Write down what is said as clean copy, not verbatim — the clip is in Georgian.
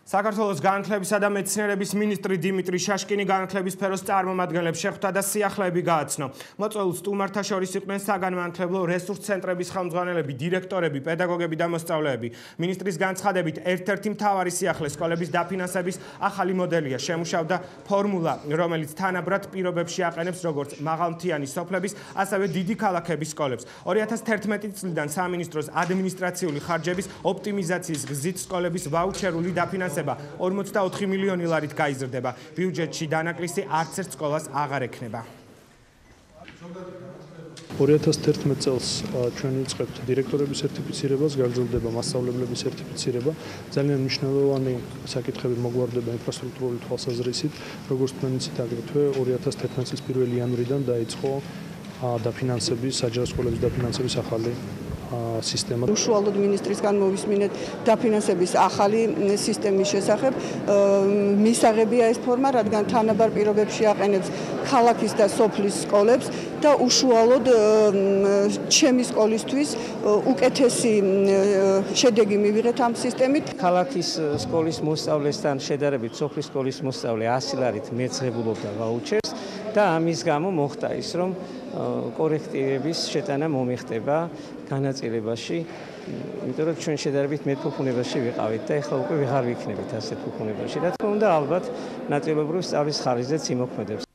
საქართველოს განათლებისა და მეცნიერების მინისტრი დიმიტრი შაშკინი განათლების სფეროს წარმომადგენლებს შეხვდა და სიახლეები გააცნო. მოწვეულ სტუმართა შორის იყვნენ საგანმანათლებლო რესურს ცენტრების ხელმძღვანელები, დირექტორები, პედაგოგები და მოსწავლეები. მინისტრის განცხადებით, ერთ-ერთი მთავარი სიახლე სკოლების დაფინანსების ახალი მოდელია. შემუშავდა ფორმულა, რომელიც თანაბრად პირობებში აყენებს როგორც მაღალმთიანი სოფლების, ასევე დიდი ქალაქების სკოლებს. 2011 წლიდან სამინისტროს ადმინისტრაციული ხარჯების ოპტიმიზაციის გზით სკოლების ვაუჩერული დაფინანსება 44 მილიონი ლარით გაიზრდება. ბიუჯეტში დანაკლისი არც ერთ სკოლას აღარ ექნება. 2011 წელს ჩვენ ვიწყებთ დირექტორების სერტიფიცირებას, გაგრძელდება მასწავლებლების სერტიფიცირება. ძალიან მნიშვნელოვანი საკითხები მოგვარდება ინფრასტრუქტურული თვალსაზრისით, როგორც თქვენ იცით, აგრეთვე 2011 წლის 1 იანვრიდან დაიწყო დაფინანსების, საჯარო სკოლების დაფინანსების ახალი სისტემა. უშუალოდ მინისტრისგან მოვისმინეთ დაფინანსების ახალი სისტემის შესახებ. მისაღებია ეს ფორმა, რადგან თანაბარ პირობებში აყენებს ქალაქის და სოფლის სკოლებს და უშუალოდ ჩემი სკოლისთვის უკეთესი შედეგი მივიღეთ ამ სისტემით. ქალაქის სკოლის მოსწავლესთან შედარებით სოფლის სკოლის მოსწავლე 100 ლარით მეძღებულობდა ვაუჩერს და ამის გამო მოხდა ის, რომ კორექტივების შეტანა მომიხდება განაწილებაში, იმიტომ რომ ჩვენ შედარებით მეტ ფუფუნებაში ვიყავით და ეხლა უკვე ვეღარ ვიქნებით ასეთ ფუფუნებაში. რა თქმა უნდა, ალბათ ნაწილობრივ სწავლის ხარისხზეც იმოქმედებს.